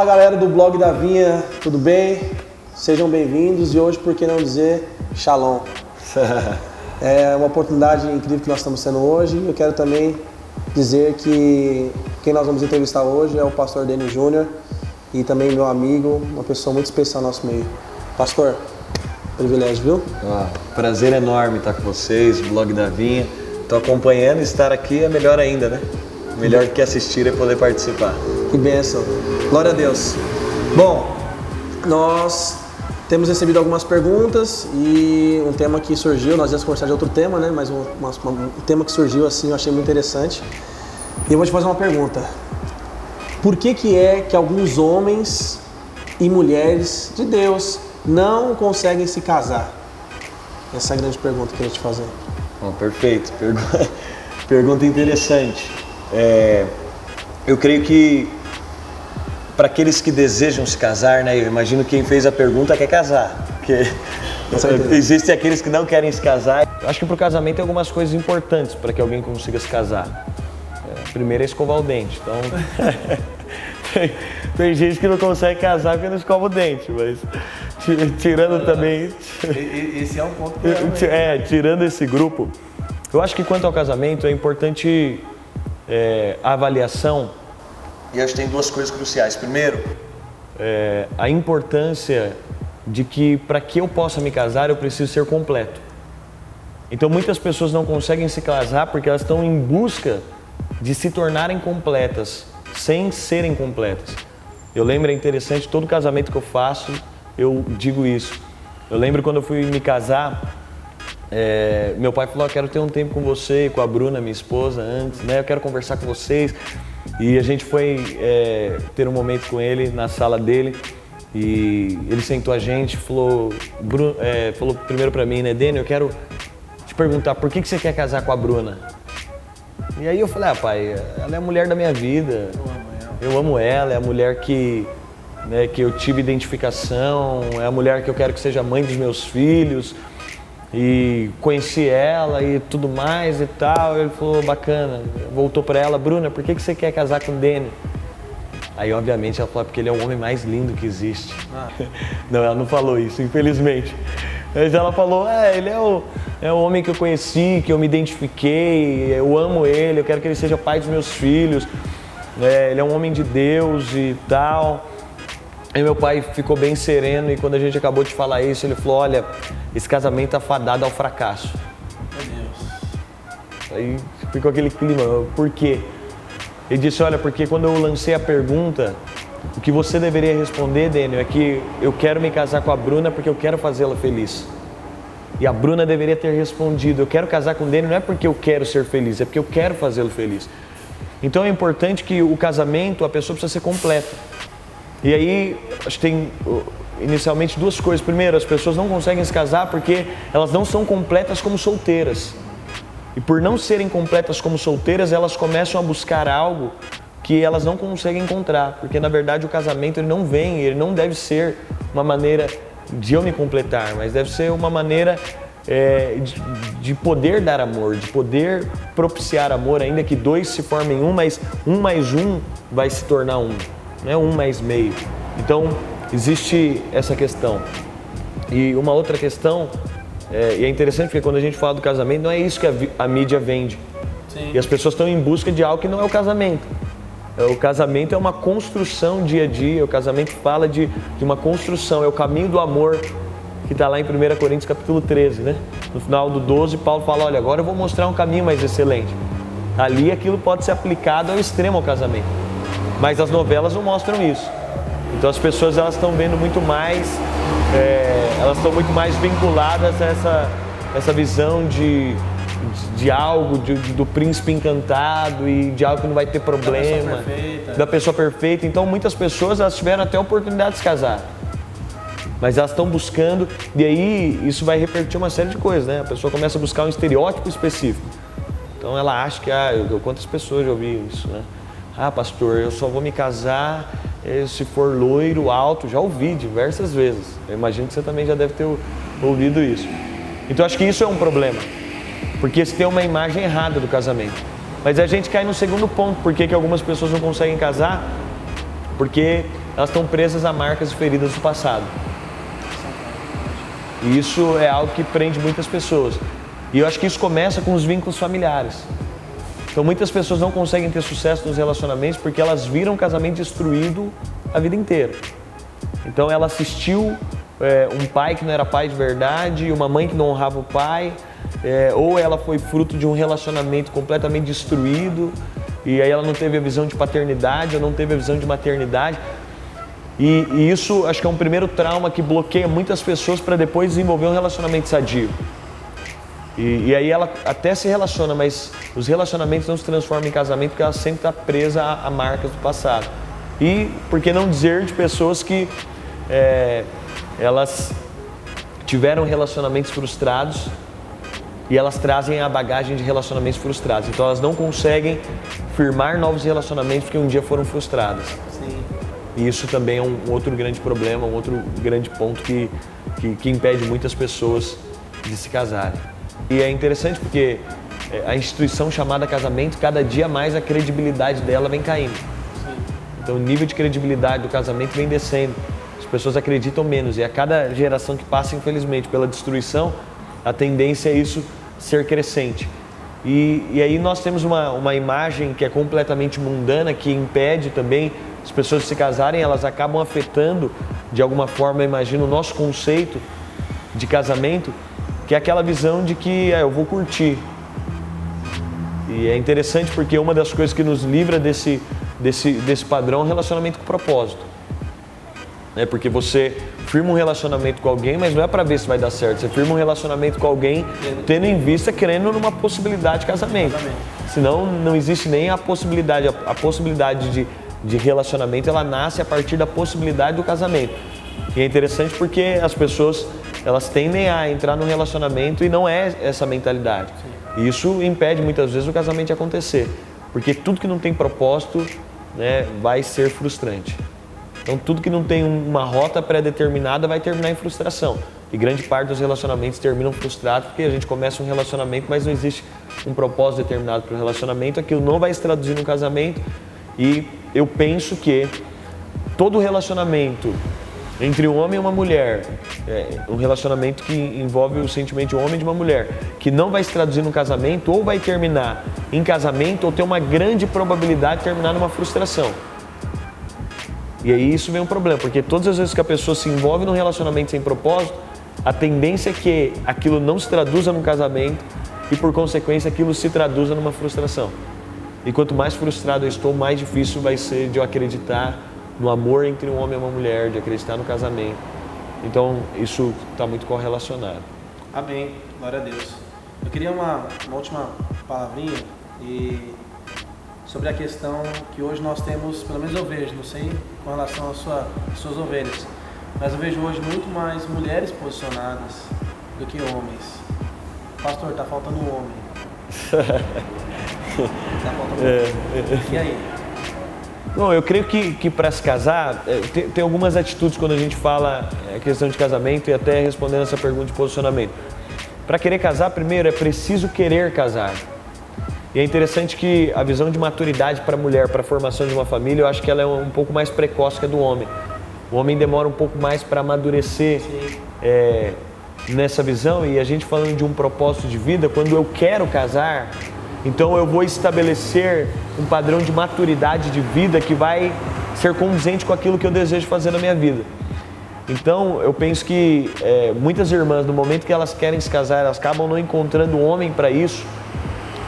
Galera do Blog da Vinha, tudo bem? Sejam bem-vindos e hoje, por que não dizer, Shalom. É uma oportunidade incrível que nós estamos tendo hoje. Eu quero também dizer que quem nós vamos entrevistar hoje é o pastor Dênio Júnior e também meu amigo, uma pessoa muito especial no nosso meio. Pastor, privilégio, viu? Prazer enorme estar com vocês, Blog da Vinha. Estou acompanhando e estar aqui é melhor ainda, né? Melhor que assistir é poder participar. Que bênção. Glória a Deus. Bom, nós temos recebido algumas perguntas e um tema que surgiu, nós íamos conversar de outro tema, né? Mas um tema que surgiu assim, eu achei muito interessante. E eu vou te fazer uma pergunta. Por que é que alguns homens e mulheres de Deus não conseguem se casar? Essa é a grande pergunta que eu queria te fazer. Perfeito. Pergunta interessante. Eu creio que para aqueles que desejam se casar, né? Eu imagino que quem fez a pergunta quer casar. Porque existem aqueles que não querem se casar. Eu acho que para o casamento tem algumas coisas importantes para que alguém consiga se casar. Primeiro é escovar o dente. Então, tem gente que não consegue casar porque não escova o dente, mas tirando também... Esse é um ponto. Tirando esse grupo, eu acho que quanto ao casamento é importante a avaliação. E acho que tem duas coisas cruciais. Primeiro, a importância de que para que eu possa me casar eu preciso ser completo. Então muitas pessoas não conseguem se casar porque elas estão em busca de se tornarem completas, sem serem completas. Eu lembro, é interessante, todo casamento que eu faço, eu digo isso. Eu lembro quando eu fui me casar, meu pai falou, eu quero ter um tempo com você e com a Bruna, minha esposa, antes, né? Eu quero conversar com vocês. E a gente foi ter um momento com ele na sala dele e ele sentou a gente, falou primeiro pra mim, né, Dênio, eu quero te perguntar, por que você quer casar com a Bruna? E aí eu falei, pai, ela é a mulher da minha vida, eu amo ela, é a mulher que eu tive identificação, é a mulher que eu quero que seja mãe dos meus filhos. E conheci ela e tudo mais e tal. Ele falou, bacana. Voltou pra ela, Bruna, por que você quer casar com o Dênio? Aí, obviamente, ela falou, porque ele é o homem mais lindo que existe. Não, ela não falou isso, infelizmente. Mas ela falou, ele é o homem que eu conheci, que eu me identifiquei, eu amo ele, eu quero que ele seja pai dos meus filhos. Ele é um homem de Deus e tal. Aí meu pai ficou bem sereno e quando a gente acabou de falar isso, ele falou, olha, esse casamento tá fadado ao fracasso. Meu Deus. Aí ficou aquele clima, por quê? Ele disse, olha, porque quando eu lancei a pergunta, o que você deveria responder, Dênio, é que eu quero me casar com a Bruna porque eu quero fazê-la feliz. E a Bruna deveria ter respondido, eu quero casar com o Dênio não é porque eu quero ser feliz, é porque eu quero fazê-lo feliz. Então é importante que o casamento, a pessoa precisa ser completa. E aí, acho que tem inicialmente duas coisas. Primeiro, as pessoas não conseguem se casar porque elas não são completas como solteiras. E por não serem completas como solteiras, elas começam a buscar algo que elas não conseguem encontrar. Porque na verdade o casamento ele não deve ser uma maneira de eu me completar, mas deve ser uma maneira de poder dar amor, de poder propiciar amor, ainda que dois se formem um, mas um mais um vai se tornar um. Não é um mais meio. Então, existe essa questão. E uma outra questão, e é interessante porque quando a gente fala do casamento, não é isso que a mídia vende. Sim. E as pessoas estão em busca de algo que não é o casamento. O casamento é uma construção dia a dia, o casamento fala de uma construção, é o caminho do amor, que está lá em 1 Coríntios capítulo 13, né? No final do 12, Paulo fala, olha, agora eu vou mostrar um caminho mais excelente. Ali aquilo pode ser aplicado ao extremo ao casamento. Mas as novelas não mostram isso. Então as pessoas elas estão vendo muito mais, elas estão muito mais vinculadas a essa visão de algo, do príncipe encantado e de algo que não vai ter problema, da pessoa perfeita. Então muitas pessoas elas tiveram até a oportunidade de se casar, mas elas estão buscando, e aí isso vai repercutir uma série de coisas, né? A pessoa começa a buscar um estereótipo específico. Então ela acha que, quantas pessoas já ouviram isso, né? Pastor, eu só vou me casar se for loiro, alto. Já ouvi diversas vezes. Eu imagino que você também já deve ter ouvido isso. Então acho que isso é um problema, porque se tem uma imagem errada do casamento. Mas a gente cai no segundo ponto, por que algumas pessoas não conseguem casar? Porque elas estão presas a marcas e feridas do passado. E isso é algo que prende muitas pessoas. E eu acho que isso começa com os vínculos familiares. Então muitas pessoas não conseguem ter sucesso nos relacionamentos porque elas viram um casamento destruído a vida inteira. Então ela assistiu um pai que não era pai de verdade, uma mãe que não honrava o pai, ou ela foi fruto de um relacionamento completamente destruído e aí ela não teve a visão de paternidade ou não teve a visão de maternidade. E isso acho que é um primeiro trauma que bloqueia muitas pessoas para depois desenvolver um relacionamento sadio. E aí ela até se relaciona, mas os relacionamentos não se transformam em casamento porque ela sempre está presa a marcas do passado. E por que não dizer de pessoas que elas tiveram relacionamentos frustrados e elas trazem a bagagem de relacionamentos frustrados. Então elas não conseguem firmar novos relacionamentos porque um dia foram frustradas. Sim. E isso também é um outro grande problema, um outro grande ponto que impede muitas pessoas de se casarem. E é interessante porque a instituição chamada casamento, cada dia mais a credibilidade dela vem caindo. Sim. Então o nível de credibilidade do casamento vem descendo. As pessoas acreditam menos e a cada geração que passa, infelizmente, pela destruição, a tendência é isso ser crescente. E aí nós temos uma imagem que é completamente mundana, que impede também as pessoas de se casarem, elas acabam afetando, de alguma forma, imagino, o nosso conceito de casamento, que é aquela visão de que eu vou curtir. E é interessante porque uma das coisas que nos livra desse padrão é o relacionamento com propósito. Porque você firma um relacionamento com alguém, mas não é para ver se vai dar certo. Você firma um relacionamento com alguém tendo em vista, querendo numa possibilidade de casamento. Senão não existe nem a possibilidade. A possibilidade de relacionamento, ela nasce a partir da possibilidade do casamento. E é interessante porque as pessoas, elas tendem a entrar num relacionamento e não é essa mentalidade. E isso impede muitas vezes o casamento de acontecer. Porque tudo que não tem propósito, vai ser frustrante. Então tudo que não tem uma rota pré-determinada vai terminar em frustração. E grande parte dos relacionamentos terminam frustrados porque a gente começa um relacionamento, mas não existe um propósito determinado para o relacionamento. Aquilo não vai se traduzir no casamento. E eu penso que todo relacionamento entre um homem e uma mulher, um relacionamento que envolve o sentimento de um homem e de uma mulher, que não vai se traduzir no casamento, ou vai terminar em casamento, ou ter uma grande probabilidade de terminar numa frustração. E aí isso vem um problema, porque todas as vezes que a pessoa se envolve num relacionamento sem propósito, a tendência é que aquilo não se traduza num casamento e, por consequência, aquilo se traduza numa frustração. E quanto mais frustrado eu estou, mais difícil vai ser de eu acreditar no amor entre um homem e uma mulher, de acreditar no casamento. Então, isso está muito correlacionado. Amém. Glória a Deus. Eu queria uma última palavrinha sobre a questão que hoje nós temos, pelo menos eu vejo, não sei com relação às suas ovelhas, mas eu vejo hoje muito mais mulheres posicionadas do que homens. Pastor, está faltando um homem. Tá faltando um homem. E aí? Bom, eu creio que para se casar, tem algumas atitudes quando a gente fala a questão de casamento e até respondendo essa pergunta de posicionamento. Para querer casar, primeiro, é preciso querer casar. E é interessante que a visão de maturidade para a mulher, para a formação de uma família, eu acho que ela é um pouco mais precoce que a do homem. O homem demora um pouco mais para amadurecer nessa visão, e a gente falando de um propósito de vida, quando eu quero casar, então eu vou estabelecer um padrão de maturidade de vida que vai ser condizente com aquilo que eu desejo fazer na minha vida. Então eu penso que muitas irmãs, no momento que elas querem se casar, elas acabam não encontrando um homem para isso,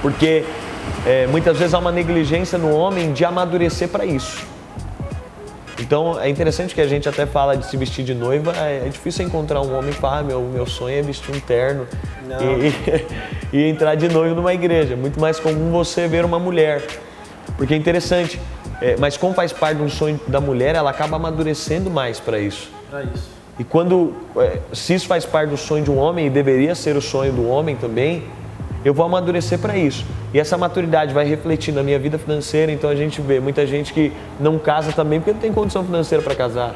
porque muitas vezes há uma negligência no homem de amadurecer para isso. Então é interessante que a gente até fala de se vestir de noiva, é difícil encontrar um homem que fala, meu sonho é vestir um terno e entrar de noivo numa igreja. É muito mais comum você ver uma mulher, porque é interessante, mas como faz parte de um sonho da mulher, ela acaba amadurecendo mais para isso. E quando, se isso faz parte do sonho de um homem, e deveria ser o sonho do homem também, eu vou amadurecer para isso. E essa maturidade vai refletir na minha vida financeira. Então a gente vê muita gente que não casa também porque não tem condição financeira para casar.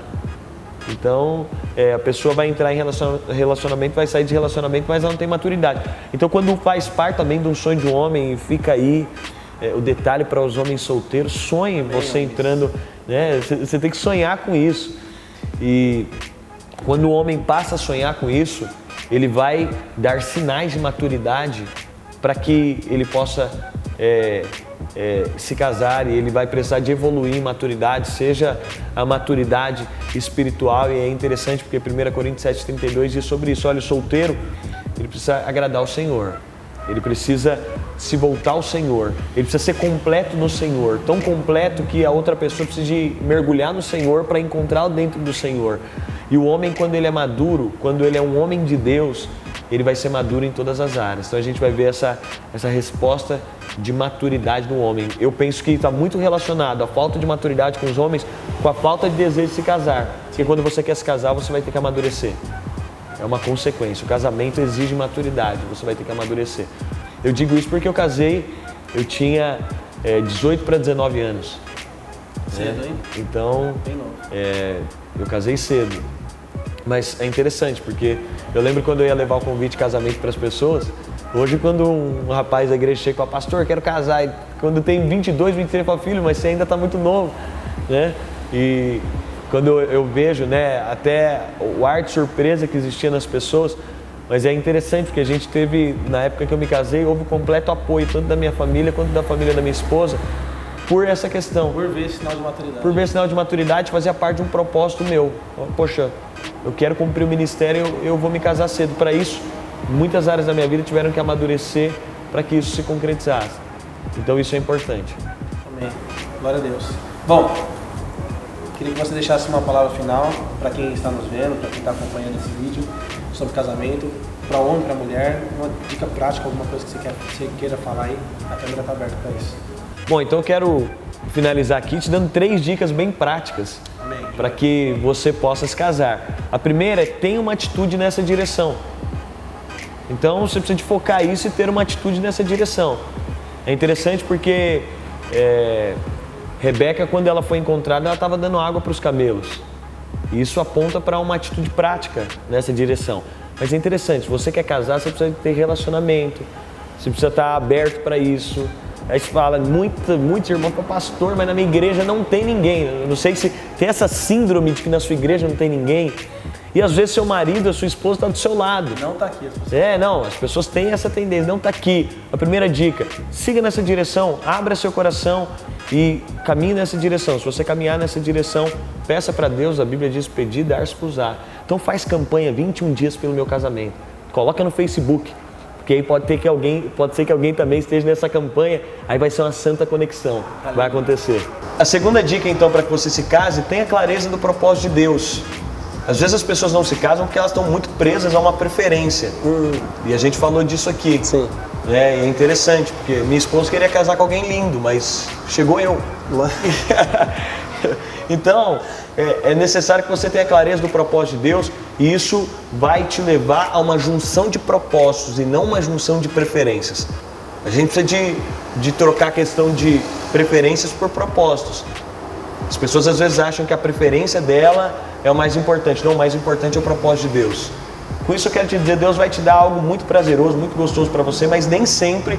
Então a pessoa vai entrar em relacionamento, vai sair de relacionamento, mas ela não tem maturidade. Então quando faz parte também de um sonho de um homem e fica aí o detalhe para os homens solteiros, sonhe você entrando, né? Você tem que sonhar com isso. E quando o homem passa a sonhar com isso, ele vai dar sinais de maturidade para que ele possa se casar, e ele vai precisar de evoluir em maturidade, seja a maturidade espiritual. E é interessante porque 1 Coríntios 7,32 diz sobre isso. Olha, o solteiro, ele precisa agradar o Senhor, ele precisa se voltar ao Senhor, ele precisa ser completo no Senhor, tão completo que a outra pessoa precisa de mergulhar no Senhor para encontrá-lo dentro do Senhor. E o homem, quando ele é maduro, quando ele é um homem de Deus, ele vai ser maduro em todas as áreas. Então a gente vai ver essa resposta de maturidade no homem. Eu penso que está muito relacionado a falta de maturidade com os homens com a falta de desejo de se casar. Porque quando você quer se casar, você vai ter que amadurecer. É uma consequência. O casamento exige maturidade, você vai ter que amadurecer. Eu digo isso porque eu casei, eu tinha 18 para 19 anos. Cedo, hein? Então, eu casei cedo. Mas é interessante, porque eu lembro quando eu ia levar o convite de casamento para as pessoas. Hoje, quando um rapaz da igreja chega e fala, pastor, quero casar, e quando tem 22, 23, fala, filho, mas você ainda está muito novo, né? E quando eu vejo, né, até o ar de surpresa que existia nas pessoas, mas é interessante porque a gente teve, na época que eu me casei, houve completo apoio, tanto da minha família quanto da família da minha esposa, por essa questão. Por ver sinal de maturidade. Por ver sinal de maturidade, fazia parte de um propósito meu. Poxa, eu quero cumprir o ministério, eu vou me casar cedo. Para isso, muitas áreas da minha vida tiveram que amadurecer para que isso se concretizasse. Então isso é importante. Amém. Glória a Deus. Bom, queria que você deixasse uma palavra final para quem está nos vendo, para quem está acompanhando esse vídeo sobre casamento, para homem, para mulher, uma dica prática, alguma coisa que você queira falar aí. A câmera está aberta para isso. Bom, então eu quero finalizar aqui te dando 3 dicas bem práticas para que você possa se casar. A primeira é tenha uma atitude nessa direção. Então você precisa de focar isso e ter uma atitude nessa direção. É interessante porque Rebeca, quando ela foi encontrada, ela estava dando água para os camelos. E isso aponta para uma atitude prática nessa direção. Mas é interessante, se você quer casar, você precisa ter relacionamento, você precisa estar aberto para isso. Aí você fala, muitos irmãos para pastor, mas na minha igreja não tem ninguém. Eu não sei se tem essa síndrome de que na sua igreja não tem ninguém. E às vezes seu marido, a sua esposa está do seu lado. Não está aqui. As pessoas têm essa tendência, não está aqui. A primeira dica, siga nessa direção, abra seu coração e caminhe nessa direção. Se você caminhar nessa direção, peça para Deus, a Bíblia diz, pedir, dar-se usar. Então faz campanha 21 dias pelo meu casamento. Coloca no Facebook, porque aí pode ser que alguém também esteja nessa campanha, aí vai ser uma santa conexão, vai acontecer. A segunda dica então para que você se case, tenha clareza do propósito de Deus. Às vezes as pessoas não se casam porque elas estão muito presas a uma preferência. E a gente falou disso aqui. Sim. E é interessante, porque minha esposa queria casar com alguém lindo, mas chegou eu. Então, é necessário que você tenha clareza do propósito de Deus, e isso vai te levar a uma junção de propósitos e não uma junção de preferências. A gente precisa de trocar a questão de preferências por propósitos. As pessoas às vezes acham que a preferência dela é o mais importante. Não, o mais importante é o propósito de Deus. Com isso eu quero te dizer, Deus vai te dar algo muito prazeroso, muito gostoso para você, mas nem sempre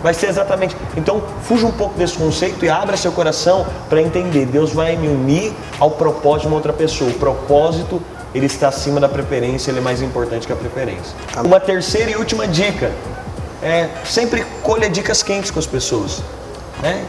vai ser exatamente. Então, fuja um pouco desse conceito e abra seu coração para entender. Deus vai me unir ao propósito de uma outra pessoa. O propósito, ele está acima da preferência, ele é mais importante que a preferência. Uma terceira e última dica é sempre colha dicas quentes com as pessoas.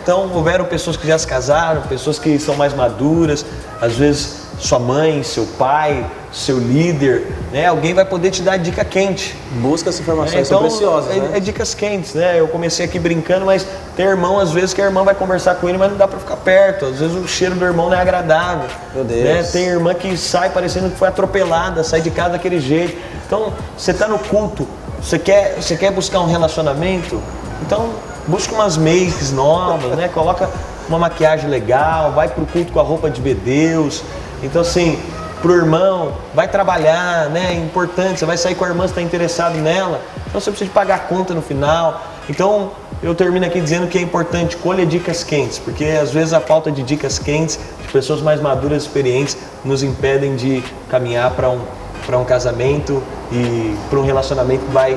Então, houveram pessoas que já se casaram, pessoas que são mais maduras, às vezes sua mãe, seu pai, seu líder, alguém vai poder te dar dica quente. Busca essas informações, são preciosas, É dicas quentes, Eu comecei aqui brincando, mas tem irmão, às vezes, que a irmã vai conversar com ele, mas não dá pra ficar perto. Às vezes o cheiro do irmão não é agradável. Meu Deus. Tem irmã que sai parecendo que foi atropelada, sai de casa daquele jeito. Então, você tá no culto, você quer buscar um relacionamento, então busca umas makes novas, Coloca uma maquiagem legal, vai pro culto com a roupa de Deus. Então assim, pro irmão, vai trabalhar, É importante, você vai sair com a irmã, você está interessado nela, então você precisa de pagar a conta no final. Então eu termino aqui dizendo que é importante, colha dicas quentes, porque às vezes a falta de dicas quentes, de pessoas mais maduras e experientes, nos impedem de caminhar para um casamento e para um relacionamento que vai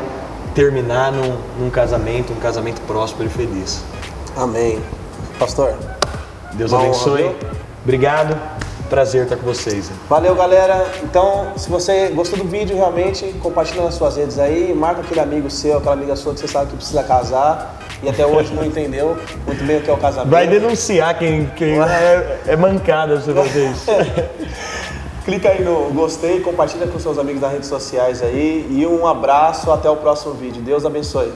terminar num casamento próspero e feliz. Amém. Pastor. Deus abençoe. Obrigado. Prazer estar com vocês. Valeu, galera. Então, se você gostou do vídeo, realmente, compartilha nas suas redes aí, marca aquele amigo seu, aquela amiga sua que você sabe que precisa casar e até hoje não entendeu muito bem o que é o casamento. Vai denunciar quem é mancada se vocês. Clica aí no gostei, compartilha com seus amigos nas redes sociais aí e um abraço, até o próximo vídeo. Deus abençoe.